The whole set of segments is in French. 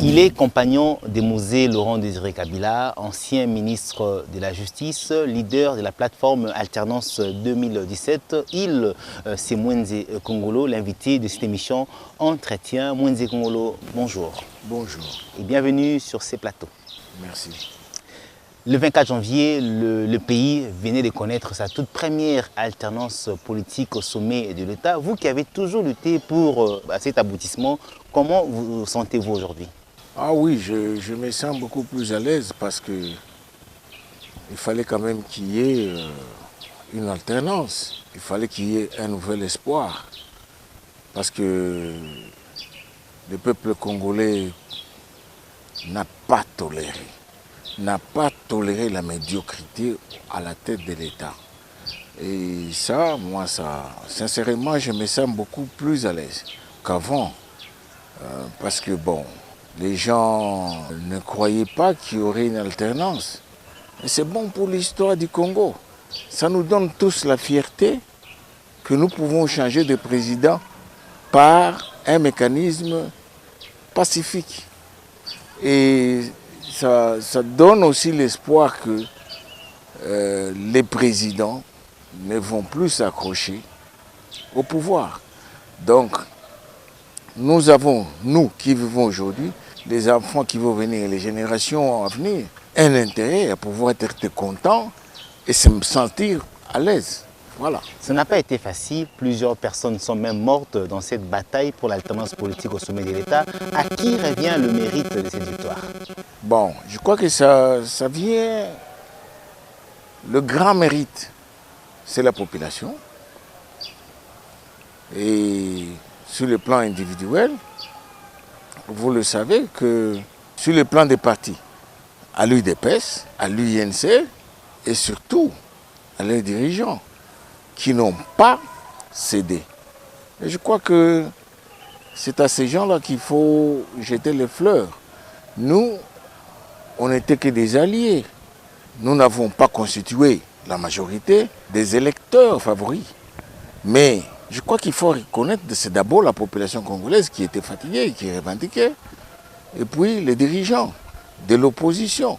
Il est compagnon de Mosé Laurent Désiré Kabila, ancien ministre de la Justice, leader de la plateforme Alternance 2017. C'est Mwenze Kongolo, l'invité de cette émission Entretien. Mwenze Kongolo, bonjour. Bonjour. Et bienvenue sur ces plateaux. Merci. Le 24 janvier, le pays venait de connaître sa toute première alternance politique au sommet de l'État. Vous qui avez toujours lutté pour cet aboutissement, comment vous sentez-vous aujourd'hui? Ah oui, je me sens beaucoup plus à l'aise parce que il fallait quand même qu'il y ait une alternance. Il fallait qu'il y ait un nouvel espoir. Parce que le peuple congolais n'a pas toléré la médiocrité à la tête de l'État. Et ça, sincèrement, je me sens beaucoup plus à l'aise qu'avant. Parce que bon, les gens ne croyaient pas qu'il y aurait une alternance. Et c'est bon pour l'histoire du Congo. Ça nous donne tous la fierté que nous pouvons changer de président par un mécanisme pacifique. Et ça donne aussi l'espoir que les présidents ne vont plus s'accrocher au pouvoir. Donc, nous avons, nous qui vivons aujourd'hui, les enfants qui vont venir, les générations à venir, un intérêt à pouvoir être contents et se sentir à l'aise. Voilà. Ça n'a pas été facile. Plusieurs personnes sont même mortes dans cette bataille pour l'alternance politique au sommet de l'État. À qui revient le mérite de cette victoire? Bon, je crois que ça vient... Le grand mérite, c'est la population. Et sur le plan individuel, vous le savez que sur le plan des partis, à l'UDPS, à l'UNC et surtout à leurs dirigeants qui n'ont pas cédé. Et je crois que c'est à ces gens-là qu'il faut jeter les fleurs. Nous, on n'était que des alliés. Nous n'avons pas constitué la majorité des électeurs favoris. Mais je crois qu'il faut reconnaître que c'est d'abord la population congolaise qui était fatiguée, qui revendiquait, et puis les dirigeants de l'opposition.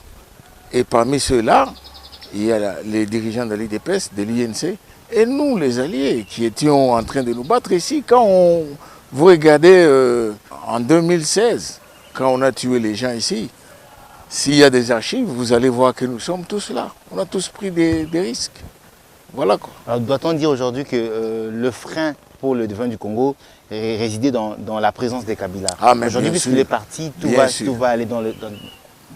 Et parmi ceux-là, il y a les dirigeants de l'IDPS, de l'INC, et nous, les alliés, qui étions en train de nous battre ici. Vous regardez en 2016, quand on a tué les gens ici, s'il y a des archives, vous allez voir que nous sommes tous là. On a tous pris des risques. Voilà quoi. Alors doit-on dire aujourd'hui que le frein pour le développement du Congo résidait dans la présence des Kabila? Ah, mais aujourd'hui, puisqu'il est parti, tout va aller dans le...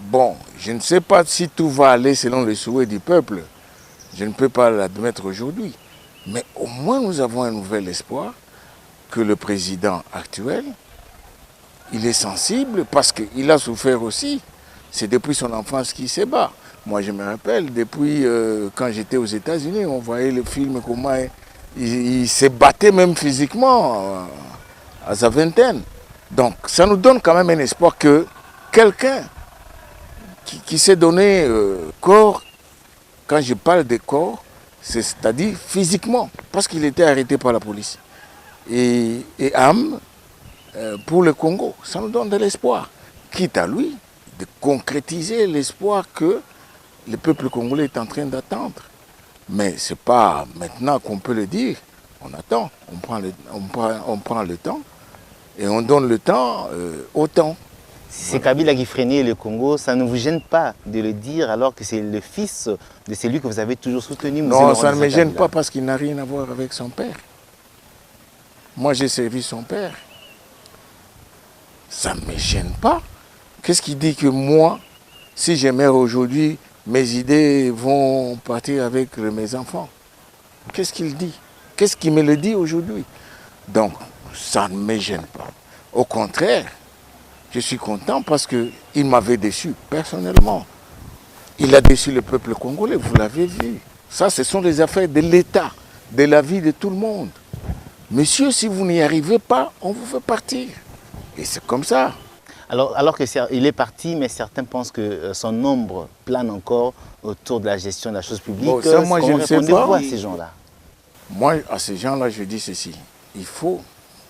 Bon, je ne sais pas si tout va aller selon les souhaits du peuple. Je ne peux pas l'admettre aujourd'hui. Mais au moins nous avons un nouvel espoir que le président actuel, il est sensible parce qu'il a souffert aussi. C'est depuis son enfance qu'il se bat. Moi, je me rappelle, depuis quand j'étais aux États-Unis, on voyait le film, comment il se battait même physiquement à sa vingtaine. Donc, ça nous donne quand même un espoir que quelqu'un qui s'est donné corps, quand je parle de corps, c'est-à-dire physiquement, parce qu'il était arrêté par la police, et âme pour le Congo, ça nous donne de l'espoir. Quitte à lui de concrétiser l'espoir que le peuple congolais est en train d'attendre. Mais ce n'est pas maintenant qu'on peut le dire. On attend, on prend le temps et on donne le temps au temps. C'est Kabila qui freinait le Congo, ça ne vous gêne pas de le dire alors que c'est le fils de celui que vous avez toujours soutenu? Non, ça ne me gêne pas parce qu'il n'a rien à voir avec son père. Moi, j'ai servi son père. Ça ne me gêne pas. Qu'est-ce qui dit que moi, si je meurs aujourd'hui, mes idées vont partir avec mes enfants? Qu'est-ce qu'il dit? Qu'est-ce qui me le dit aujourd'hui? Donc, ça ne me gêne pas. Au contraire, je suis content parce qu'il m'avait déçu personnellement. Il a déçu le peuple congolais, vous l'avez vu. Ça, ce sont les affaires de l'État, de la vie de tout le monde. Monsieur, si vous n'y arrivez pas, on vous fait partir. Et c'est comme ça. Alors qu'il est parti, mais certains pensent que son ombre plane encore autour de la gestion de la chose publique. Bon, ça, moi, je ne sais pas. À ces gens-là? Moi, à ces gens-là, je dis ceci. Il faut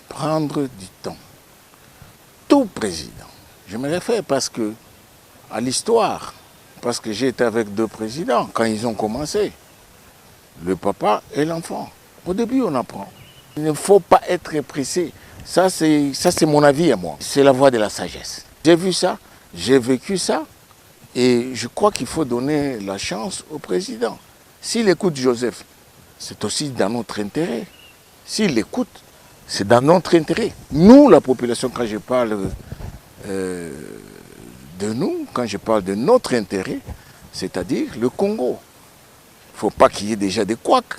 prendre du temps. Tout président, Je me réfère à l'histoire, parce que j'ai été avec 2 présidents quand ils ont commencé, le papa et l'enfant. Au début, on apprend. Il ne faut pas être pressé. Ça, c'est mon avis à moi. C'est la voie de la sagesse. J'ai vu ça, j'ai vécu ça, et je crois qu'il faut donner la chance au président. S'il écoute Joseph, c'est aussi dans notre intérêt. S'il l'écoute, c'est dans notre intérêt. Nous, la population, quand je parle de nous, quand je parle de notre intérêt, c'est-à-dire le Congo. Il ne faut pas qu'il y ait déjà des couacs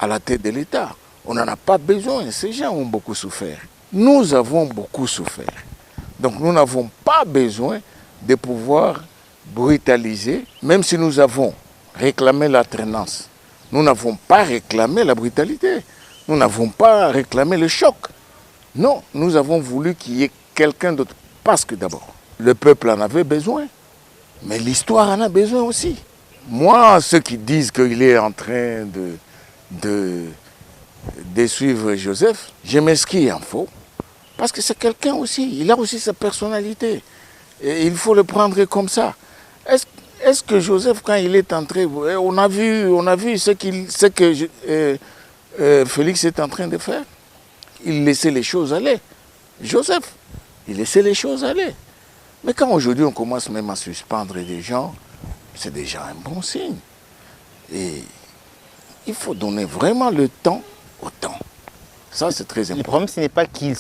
à la tête de l'État. On n'en a pas besoin. Ces gens ont beaucoup souffert. Nous avons beaucoup souffert. Donc nous n'avons pas besoin de pouvoir brutaliser, même si nous avons réclamé l'alternance. Nous n'avons pas réclamé la brutalité. Nous n'avons pas réclamé le choc. Non, nous avons voulu qu'il y ait quelqu'un d'autre. Parce que d'abord, le peuple en avait besoin. Mais l'histoire en a besoin aussi. Moi, ceux qui disent qu'il est en train de suivre Joseph, je m'inscris en faux. Parce que c'est quelqu'un aussi. Il a aussi sa personnalité. Et il faut le prendre comme ça. Est-ce que Joseph, quand il est entré, on a vu ce que Félix est en train de faire. Il laissait les choses aller. Joseph, il laissait les choses aller. Mais quand aujourd'hui on commence même à suspendre des gens, c'est déjà un bon signe. Et il faut donner vraiment le temps au temps. Ça, c'est très important. Le problème, ce n'est pas qu'il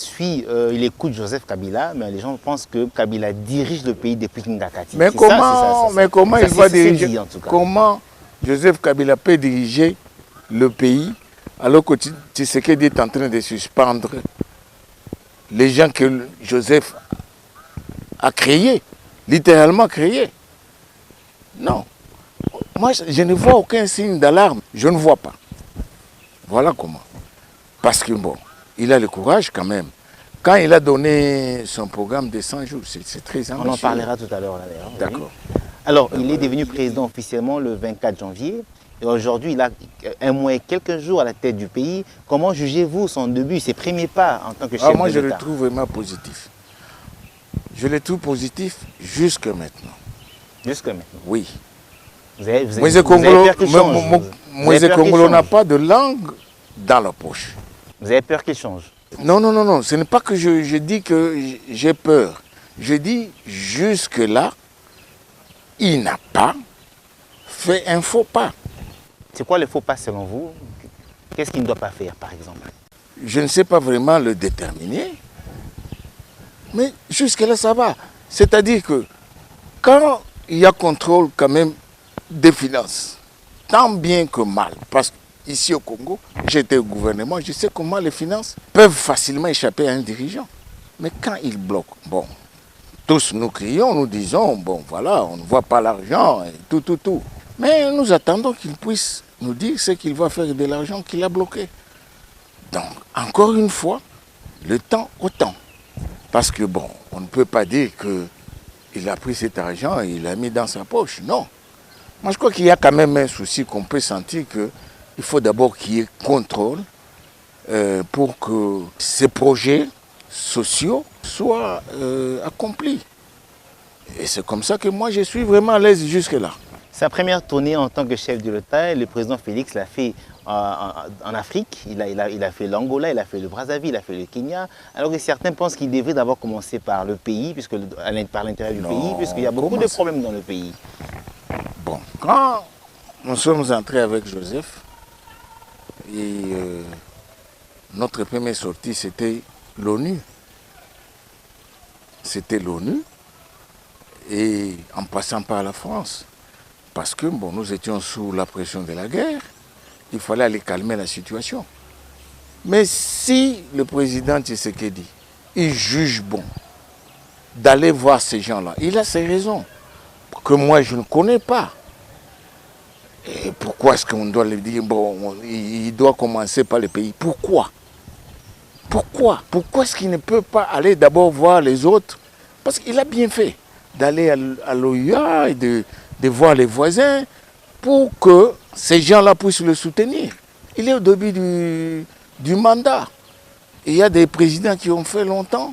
il écoute Joseph Kabila, mais les gens pensent que Kabila dirige le pays depuis Ngakati. Mais comment il va diriger? Comment Joseph Kabila peut diriger le pays alors que Tshisekedi est en train de suspendre les gens que Joseph a créés, littéralement créés? Non. Moi, je ne vois aucun signe d'alarme. Je ne vois pas. Voilà comment. Parce que bon, il a le courage quand même. Quand il a donné son programme de 100 jours, c'est très ambitieux. On en parlera tout à l'heure d'ailleurs. D'accord. Oui. Alors, il est devenu président officiellement le 24 janvier. Et aujourd'hui, il a 1 mois et quelques jours à la tête du pays. Comment jugez-vous son début, ses premiers pas en tant que chef de l'État? Moi, je le trouve vraiment positif. Je le trouve positif jusque maintenant. Jusque maintenant? Oui. Moïse Kongolo n'a pas de langue dans la poche. Vous avez peur qu'il change? Non. Ce n'est pas que je dis que j'ai peur. Je dis jusque-là, il n'a pas fait un faux pas. C'est quoi le faux pas selon vous? Qu'est-ce qu'il ne doit pas faire, par exemple? Je ne sais pas vraiment le déterminer. Mais jusque-là, ça va. C'est-à-dire que quand il y a contrôle quand même des finances, tant bien que mal, parce qu'ici au Congo, j'étais au gouvernement, je sais comment les finances peuvent facilement échapper à un dirigeant. Mais quand il bloque, bon, tous nous crions, nous disons, bon voilà, on ne voit pas l'argent, et tout. Mais nous attendons qu'il puisse nous dire ce qu'il va faire de l'argent qu'il a bloqué. Donc, encore une fois, le temps au temps. Parce que bon, on ne peut pas dire qu'il a pris cet argent et il l'a mis dans sa poche, non. Moi, je crois qu'il y a quand même un souci qu'on peut sentir qu'il faut d'abord qu'il y ait contrôle pour que ces projets sociaux soient accomplis. Et c'est comme ça que moi, je suis vraiment à l'aise jusque-là. Sa première tournée en tant que chef de l'État, le président Félix l'a fait en Afrique. Il a fait l'Angola, il a fait le Brazzaville, il a fait le Kenya. Alors que certains pensent qu'il devrait d'abord commencer par le pays, par l'intérieur du pays, puisqu'il y a beaucoup de problèmes dans le pays. Bon, quand nous sommes entrés avec Joseph, et notre première sortie, c'était l'ONU. C'était l'ONU, et en passant par la France. Parce que bon, nous étions sous la pression de la guerre, il fallait aller calmer la situation. Mais si le président Tshisekedi, il juge bon d'aller voir ces gens-là, il a ses raisons que moi je ne connais pas. Et pourquoi est-ce qu'on doit lui dire, bon, il doit commencer par le pays? Pourquoi est-ce qu'il ne peut pas aller d'abord voir les autres? Parce qu'il a bien fait d'aller à l'OUA et de voir les voisins pour que ces gens-là puissent le soutenir. Il est au début du mandat. Et il y a des présidents qui ont fait longtemps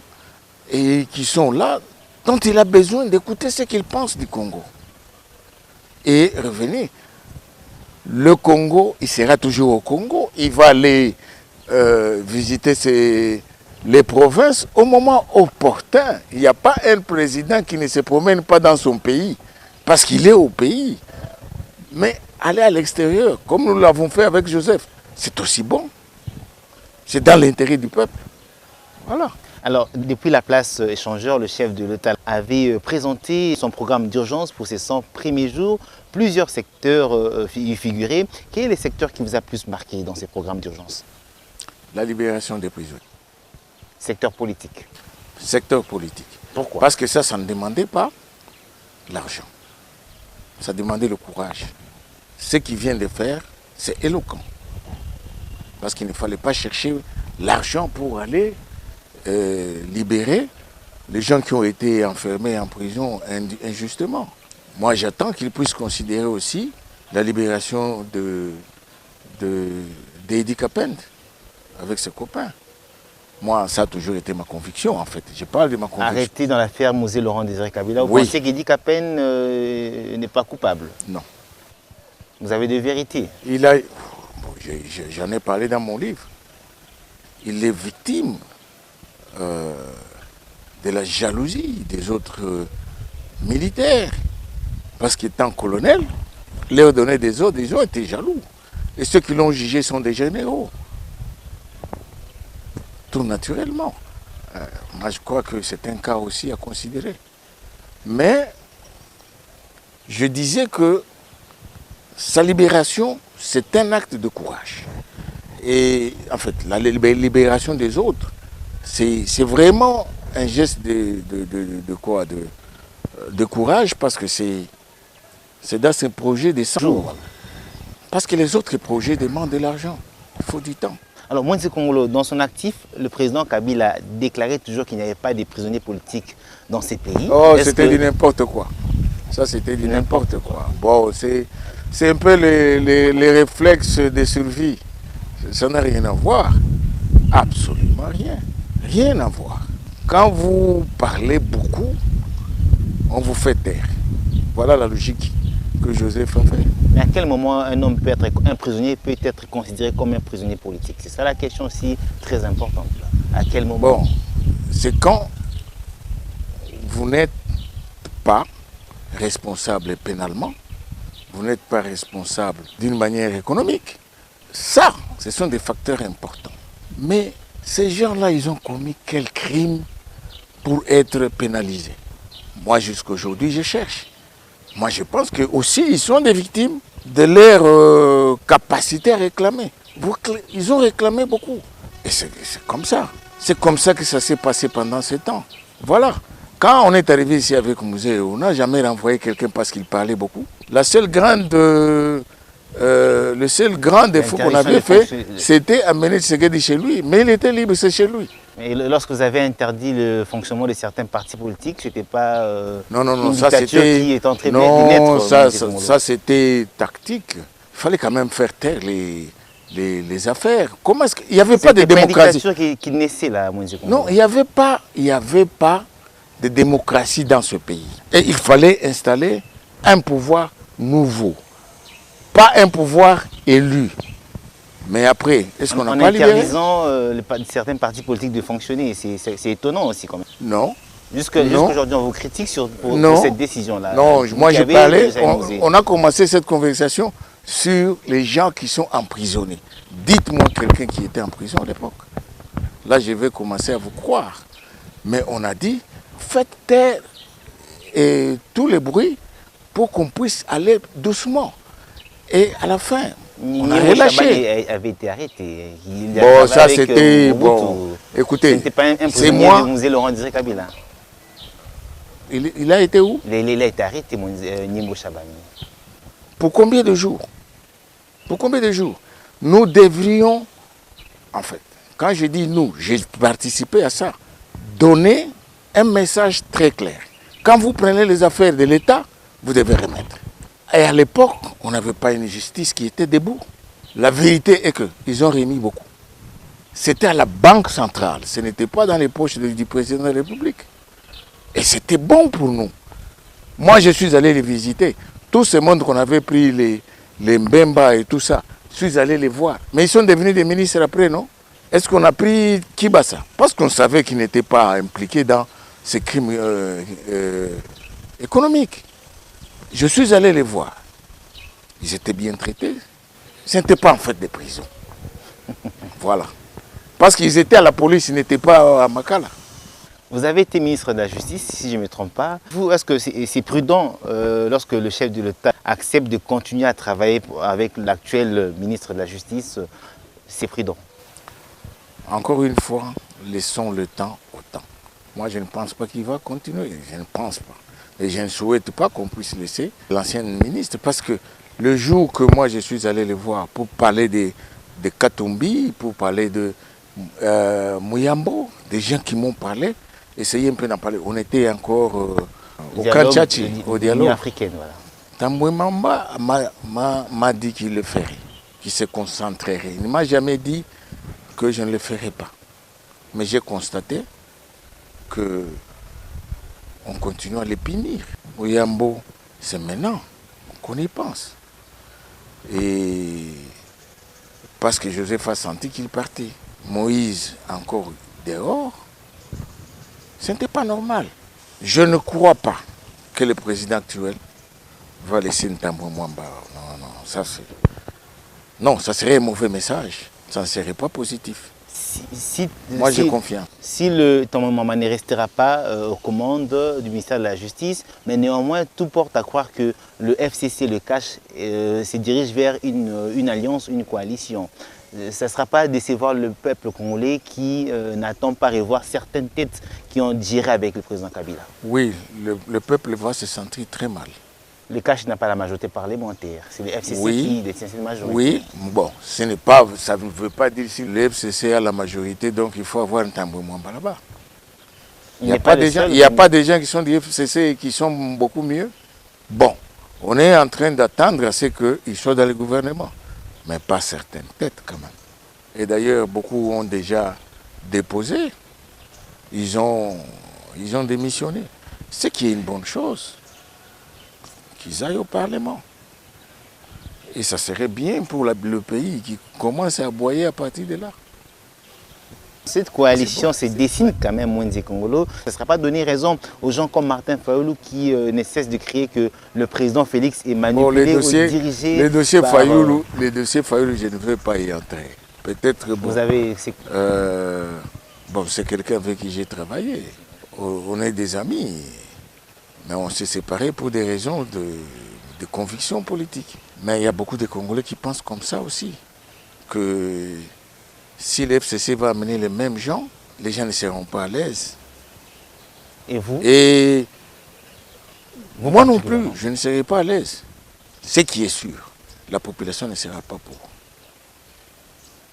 et qui sont là dont il a besoin d'écouter ce qu'il pense du Congo. Et revenez, le Congo, il sera toujours au Congo. Il va aller visiter les provinces au moment opportun. Il n'y a pas un président qui ne se promène pas dans son pays parce qu'il est au pays. Mais aller à l'extérieur, comme nous l'avons fait avec Joseph, c'est aussi bon. C'est dans l'intérêt du peuple. Voilà. Alors, depuis la place échangeur, le chef de l'État avait présenté son programme d'urgence pour ces 100 premiers jours. Plusieurs secteurs y figuraient. Quel est le secteur qui vous a plus marqué dans ces programmes d'urgence? La libération des prisonniers. Secteur politique. Secteur politique. Pourquoi? Parce que ça ne demandait pas l'argent. Ça demandait le courage. Ce qu'il vient de faire, c'est éloquent. Parce qu'il ne fallait pas chercher l'argent pour aller libérer les gens qui ont été enfermés en prison injustement. Moi, j'attends qu'il puisse considérer aussi la libération d'Edi Kapend avec ses copains. Moi, ça a toujours été ma conviction, en fait. Je parle de ma conviction. Arrêté dans l'affaire Mosé Laurent Désiré Kabila, vous pensez qu'Edi Kapend n'est pas coupable? Non. Vous avez des vérités? J'en ai parlé dans mon livre. Il est victime de la jalousie des autres militaires. Parce qu'étant colonel, leur donner des ordres, ils ont été jaloux. Et ceux qui l'ont jugé sont des généraux. Tout naturellement. Moi, je crois que c'est un cas aussi à considérer. Mais je disais que sa libération, c'est un acte de courage. Et en fait, la libération des autres, c'est vraiment un geste de courage, parce que c'est dans ce projet de 100 jours. Parce que les autres projets demandent de l'argent. Il faut du temps. Alors, Moïse Kongolo, dans son actif, le président Kabila a déclaré toujours qu'il n'y avait pas de prisonniers politiques dans ces pays. Oh, c'était du n'importe quoi. Ça, c'était du n'importe quoi. Bon, c'est un peu les réflexes de survie. Ça n'a rien à voir. Absolument rien. Rien à voir. Quand vous parlez beaucoup, on vous fait taire. Voilà la logique que Joseph a fait. Mais à quel moment un prisonnier peut être considéré comme un prisonnier politique? C'est ça la question aussi très importante. À quel moment? Bon, c'est quand vous n'êtes pas responsable pénalement, vous n'êtes pas responsable d'une manière économique. Ça, ce sont des facteurs importants. Mais ces gens-là, ils ont commis quel crime pour être pénalisés? Moi, jusqu'à aujourd'hui, je cherche. Moi, je pense que aussi ils sont des victimes de leur capacité à réclamer. Ils ont réclamé beaucoup. Et c'est comme ça. C'est comme ça que ça s'est passé pendant ce temps. Voilà. Quand on est arrivé ici avec Mosé, on n'a jamais renvoyé quelqu'un parce qu'il parlait beaucoup. Le seul grand défaut qu'on avait fait, c'était amener Tshisekedi chez lui. Mais il était libre, c'est chez lui. Et lorsque vous avez interdit le fonctionnement de certains partis politiques, c'était pas non, ça c'était qui est en train de naître. Ça c'était tactique. Il fallait quand même faire taire les affaires. Comment est-ce qu'il n'y avait pas de démocratie? C'est une dictature qui naissait là, Moïse Kongolo. Non, il n'y avait pas de démocratie dans ce pays. Et il fallait installer un pouvoir nouveau, pas un pouvoir élu. Mais après, est-ce qu'on n'a pas libéré? En interdisant certains partis politiques de fonctionner, c'est étonnant aussi quand même. Non. Jusqu'aujourd'hui, on vous critique pour cette décision-là. Non, moi je parlais, on a commencé cette conversation sur les gens qui sont emprisonnés. Dites-moi quelqu'un qui était en prison à l'époque. Là, je vais commencer à vous croire. Mais on a dit, faites taire tous les bruits pour qu'on puisse aller doucement. Et à la fin, on a relâché. Avait été arrêté. Bon, ça c'était... Bon, écoutez, c'est moi... de Mosé Laurent Désiré Kabila. Il a été où? Il a été arrêté, Nimbo Chabani. Pour combien de jours? Pour combien de jours? Nous devrions, en fait, quand je dis nous, j'ai participé à ça, donner un message très clair. Quand vous prenez les affaires de l'État, vous devez remettre. Et à l'époque, on n'avait pas une justice qui était debout. La vérité est qu'ils ont remis beaucoup. C'était à la Banque centrale, ce n'était pas dans les poches du président de la République. Et c'était bon pour nous. Moi, je suis allé les visiter. Tout ce monde qu'on avait pris, les Mbemba et tout ça, je suis allé les voir. Mais ils sont devenus des ministres après, non? Est-ce qu'on a pris Kibasa? Parce qu'on savait qu'ils n'étaient pas impliqués dans ces crimes économiques. Je suis allé les voir. Ils étaient bien traités. Ce n'était pas en fait des prisons. Voilà. Parce qu'ils étaient à la police, ils n'étaient pas à Makala. Vous avez été ministre de la Justice, si je ne me trompe pas. Vous, est-ce que c'est prudent lorsque le chef de l'État accepte de continuer à travailler avec l'actuel ministre de la Justice? C'est prudent. Encore une fois, laissons le temps au temps. Moi, je ne pense pas qu'il va continuer. Je ne pense pas. Et je ne souhaite pas qu'on puisse laisser l'ancien ministre. Parce que le jour que moi, je suis allé le voir pour parler de Katumbi, pour parler de Muyambo, des gens qui m'ont parlé, essayez un peu d'en parler. On était encore au Kanchachi, au dialogue africain. Voilà. Tambouemamba m'a dit qu'il le ferait, qu'il se concentrerait. Il ne m'a jamais dit que je ne le ferai pas. Mais j'ai constaté que on continue à les punir. Muyambo, c'est maintenant qu'on y pense. Et parce que Joseph a senti qu'il partait. Moïse encore dehors. Ce n'était pas normal. Je ne crois pas que le président actuel va laisser Ntambwe Mwamba. Non, ça serait un mauvais message. Ça ne serait pas positif. Moi, j'ai confiance. Si le Ntambwe Mwamba ne restera pas aux commandes du ministère de la Justice, mais néanmoins, tout porte à croire que le FCC, le CACH, se dirige vers une alliance, une coalition. Ça ne sera pas décevoir le peuple congolais qui n'attend pas revoir certaines têtes qui ont digéré avec le président Kabila. Oui, le peuple va se sentir très mal. Le CACH n'a pas la majorité parlementaire. C'est le FCC qui détient cette majorité. Oui, bon, ça ne veut pas dire que si le FCC a la majorité, donc il faut avoir un Ntambwe Mwamba là-bas. Il n'y a pas des gens qui sont du FCC et qui sont beaucoup mieux. Bon, on est en train d'attendre à ce qu'ils soient dans le gouvernement. Mais pas certaines têtes quand même. Et d'ailleurs, beaucoup ont déjà déposé. Ils ont démissionné. Ce qui est une bonne chose. Qu'ils aillent au Parlement. Et ça serait bien pour le pays qui commence à aboyer à partir de là. Cette coalition se dessine quand même, Mwenze Kongolo. Ça ne sera pas donner raison aux gens comme Martin Fayoulou qui ne cessent de crier que le président Félix est manipulé ou dirigé. Les dossiers Fayoulou, je ne veux pas y entrer. Peut-être bon. Vous avez. Bon, c'est quelqu'un avec qui j'ai travaillé. On est des amis. Mais on s'est séparés pour des raisons de conviction politique. Mais il y a beaucoup de Congolais qui pensent comme ça aussi. Que si le FCC va amener les mêmes gens, les gens ne seront pas à l'aise. Et vous? Et moi non plus, je ne serai pas à l'aise. Ce qui est sûr, la population ne sera pas pour.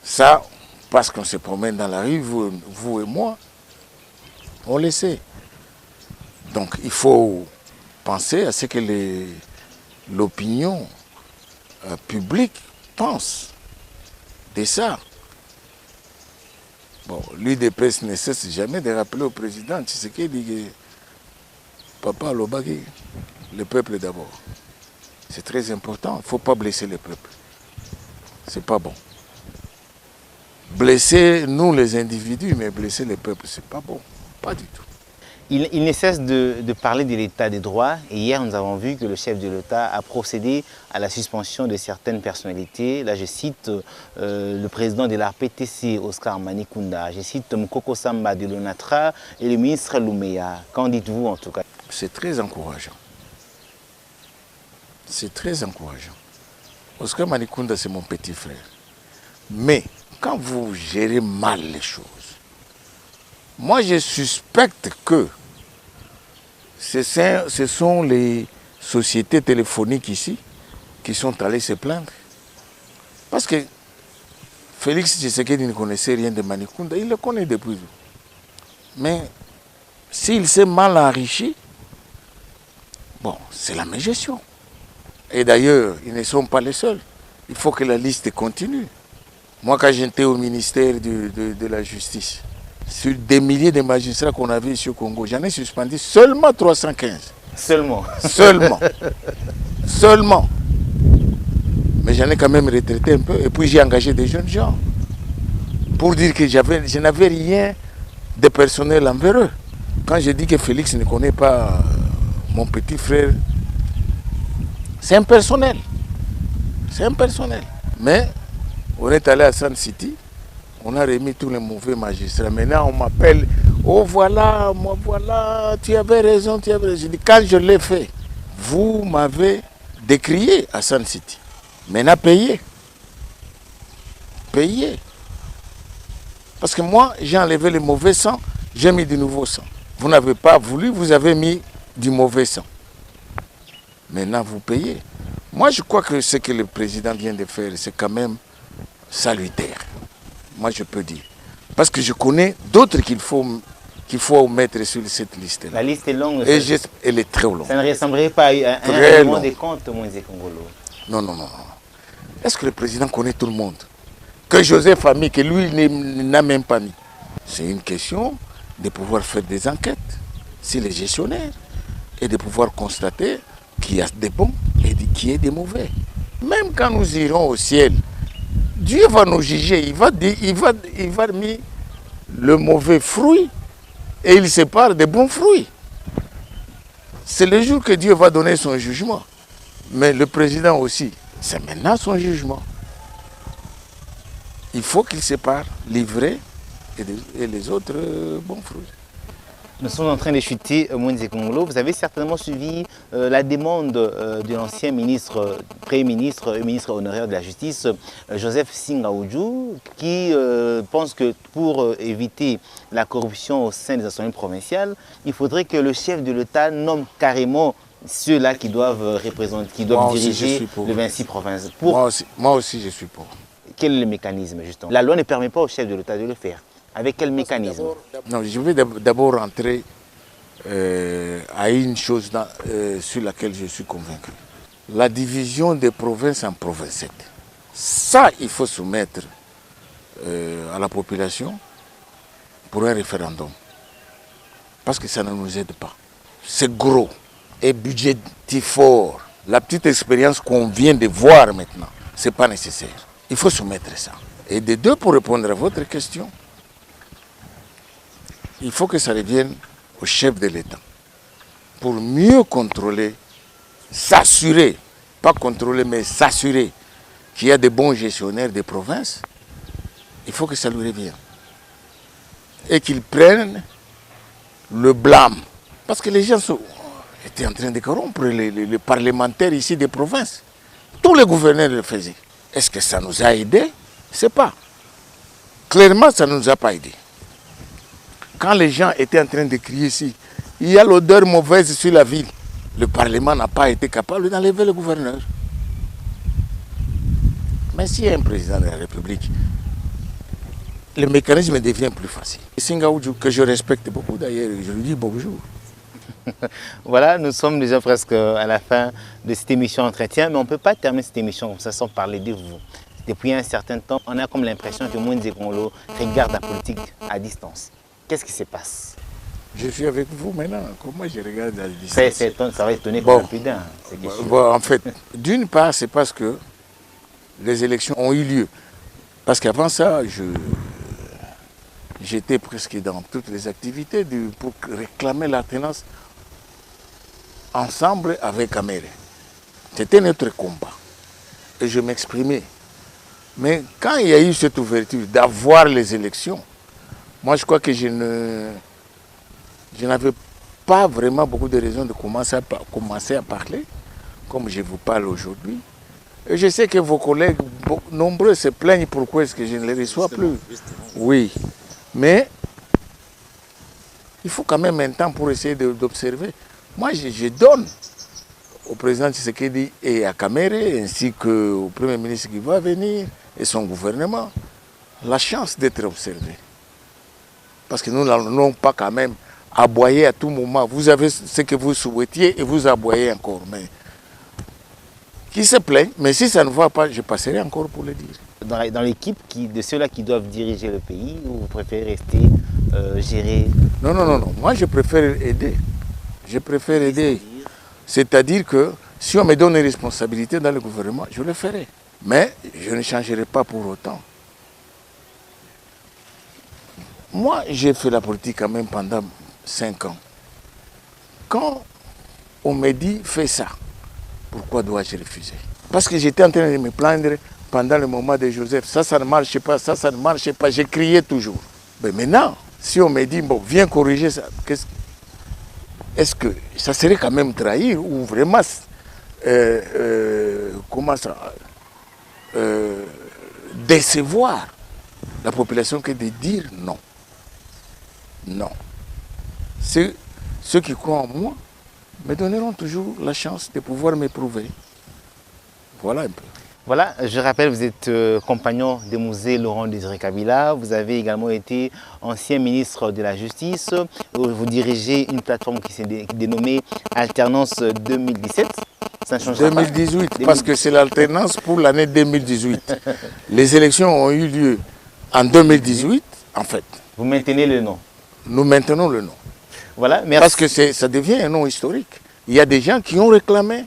Ça, parce qu'on se promène dans la rue, vous et moi, on le sait. Donc il faut penser à ce que l'opinion publique pense de ça. Bon, l'UDPS ne cesse jamais de rappeler au président Tshisekedi que Papa Lobaki, le peuple d'abord. C'est très important, il ne faut pas blesser le peuple. C'est pas bon. Blesser nous les individus, mais blesser le peuple, c'est pas bon. Pas du tout. Il ne cesse de parler de l'état des droits et hier nous avons vu que le chef de l'État a procédé à la suspension de certaines personnalités. Là je cite le président de la RPTC, Oscar Manikunda, je cite Mkoko Samba de l'ONATRA et le ministre Loumeya. Qu'en dites-vous en tout cas? C'est très encourageant. C'est très encourageant. Oscar Manikunda c'est mon petit frère. Mais quand vous gérez mal les choses, moi je suspecte que ce sont les sociétés téléphoniques ici qui sont allées se plaindre. Parce que Félix Tshisekedi ne connaissait rien de Manikunda, il le connaît depuis. Mais s'il s'est mal enrichi, bon, c'est la même gestion. Et d'ailleurs, ils ne sont pas les seuls. Il faut que la liste continue. Moi, quand j'étais au ministère de la Justice, Sur des milliers de magistrats qu'on avait ici au Congo, j'en ai suspendu seulement 315. Seulement. Seulement. Seulement. Mais j'en ai quand même retraité un peu. Et puis j'ai engagé des jeunes gens. Pour dire que je n'avais rien de personnel envers eux. Quand je dis que Félix ne connaît pas mon petit frère, c'est impersonnel. C'est impersonnel. Mais on est allé à Sun City, on a remis tous les mauvais magistrats. Maintenant on m'appelle, oh voilà, moi voilà, tu avais raison, tu avais raison. Je dis, quand je l'ai fait, vous m'avez décrié à Sun City. Maintenant payez. Payez. Parce que moi, j'ai enlevé le mauvais sang, j'ai mis du nouveau sang. Vous n'avez pas voulu, vous avez mis du mauvais sang. Maintenant, vous payez. Moi, je crois que ce que le président vient de faire, c'est quand même salutaire. Moi, je peux dire. Parce que je connais d'autres qu'il faut mettre sur cette liste-là. La liste est longue. Et elle est très longue. Ça ne ressemblerait pas à un Très règlement long. des comptes, Moïse Kongolo. Non, non, non. Est-ce que le président connaît tout le monde? Que Joseph a mis, que lui n'a même pas mis. C'est une question de pouvoir faire des enquêtes sur les gestionnaires et de pouvoir constater qu'il y a des bons et qu'il y a des mauvais. Même quand nous irons au ciel, Dieu va nous juger, il va mettre le mauvais fruit et il sépare des bons fruits. C'est le jour que Dieu va donner son jugement. Mais le président aussi, c'est maintenant son jugement. Il faut qu'il sépare les vrais et les autres bons fruits. Nous sommes en train de chuter Moïse Kongolo. Vous avez certainement suivi la demande de l'ancien ministre, Premier ministre et ministre honoraire de la Justice, Joseph Singaoudjou, qui pense que pour éviter la corruption au sein des assemblées provinciales, il faudrait que le chef de l'État nomme carrément ceux-là qui doivent représenter, qui doivent diriger les 26 provinces. Moi aussi, je suis pour. Quel est le mécanisme, justement? La loi ne permet pas au chef de l'État de le faire. Avec quel mécanisme? Non, je vais d'abord rentrer à une chose sur laquelle je suis convaincu. La division des provinces en provincettes. Ça, il faut soumettre à la population pour un référendum. Parce que ça ne nous aide pas. C'est gros et budgétif fort. La petite expérience qu'on vient de voir maintenant, ce n'est pas nécessaire. Il faut soumettre ça. Et de deux, pour répondre à votre question, il faut que ça revienne au chef de l'État pour mieux contrôler, s'assurer, pas contrôler, mais s'assurer qu'il y a des bons gestionnaires des provinces. Il faut que ça lui revienne. Et qu'ils prennent le blâme. Parce que les gens étaient en train de corrompre les parlementaires ici des provinces. Tous les gouverneurs le faisaient. Est-ce que ça nous a aidés? Je ne sais pas. Clairement, ça ne nous a pas aidés. Quand les gens étaient en train de crier ici, il y a l'odeur mauvaise sur la ville. Le Parlement n'a pas été capable d'enlever le gouverneur. Mais s'il y a un président de la République, le mécanisme devient plus facile. Singaoudjou, que je respecte beaucoup d'ailleurs, je lui dis bonjour. Voilà, nous sommes déjà presque à la fin de cette émission Entretien, mais on ne peut pas terminer cette émission comme ça sans parler de vous. Depuis un certain temps, on a comme l'impression que Moïse Kongolo regarde la politique à distance. Qu'est-ce qui se passe? Je suis avec vous maintenant, comment je regarde à distance? Ça va étonner comme plus d'un. En fait, d'une part, c'est parce que les élections ont eu lieu. Parce qu'avant ça, j'étais presque dans toutes les activités pour réclamer l'alternance ensemble avec Kamere. C'était notre combat. Et je m'exprimais. Mais quand il y a eu cette ouverture d'avoir les élections, moi je crois que je n'avais pas vraiment beaucoup de raisons de commencer à parler, comme je vous parle aujourd'hui. Et je sais que vos collègues, nombreux se plaignent pourquoi est-ce que je ne les reçois plus. Oui, mais il faut quand même un temps pour essayer d'observer. Moi, je donne au président Tshisekedi et à Kamere, ainsi qu'au Premier ministre qui va venir et son gouvernement, la chance d'être observé. Parce que nous n'allons pas quand même aboyer à tout moment. Vous avez ce que vous souhaitiez et vous aboyez encore. Mais qui se plaint, mais si ça ne va pas, je passerai encore pour le dire. Dans l'équipe de ceux-là qui doivent diriger le pays, ou vous préférez rester gérer? Non, non, non, non. Moi, je préfère aider. Je préfère aider. C'est-à-dire que si on me donne une responsabilité dans le gouvernement, je le ferai. Mais je ne changerai pas pour autant. Moi, j'ai fait la politique quand même pendant 5 ans. Quand on me dit fais ça, pourquoi dois-je refuser? Parce que j'étais en train de me plaindre pendant le moment de Joseph. Ça ne marche pas, ça ne marche pas. J'ai crié toujours. Mais maintenant, si on me dit, bon, viens corriger ça, est-ce que ça serait quand même trahir ou vraiment, comment ça, décevoir la population que de dire non? Non. Ceux qui croient en moi me donneront toujours la chance de pouvoir m'éprouver. Voilà un peu. Voilà, je rappelle, vous êtes compagnon de musée Laurent Désiré Kabila. Vous avez également été ancien ministre de la Justice. Vous dirigez une plateforme qui s'est dénommée Alternance 2017. Ça ne change pas. 2018, parce que c'est l'alternance pour l'année 2018. Les élections ont eu lieu en 2018, en fait. Vous maintenez le nom? Nous maintenons le nom. Voilà, merci. Parce que ça devient un nom historique. Il y a des gens qui ont réclamé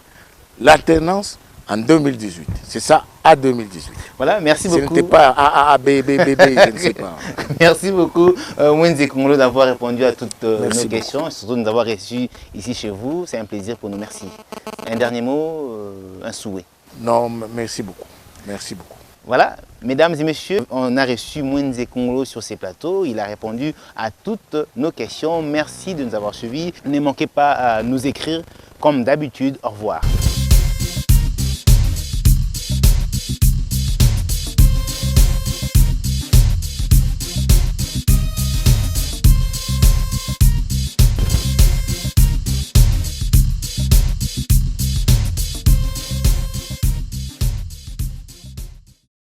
l'alternance en 2018. C'est ça, à 2018. Voilà, merci beaucoup. Ce n'était pas A, B, B, B, B, je ne sais pas. Merci beaucoup, Mwenze Kongolo, d'avoir répondu à toutes nos questions, beaucoup. et surtout de nous avoir reçus ici chez vous. C'est un plaisir pour nous. Merci. Un dernier mot, un souhait. Non, merci beaucoup. Merci beaucoup. Voilà, mesdames et messieurs, on a reçu Mwenze Kongolo sur ces plateaux. Il a répondu à toutes nos questions. Merci de nous avoir suivis. Ne manquez pas à nous écrire comme d'habitude. Au revoir.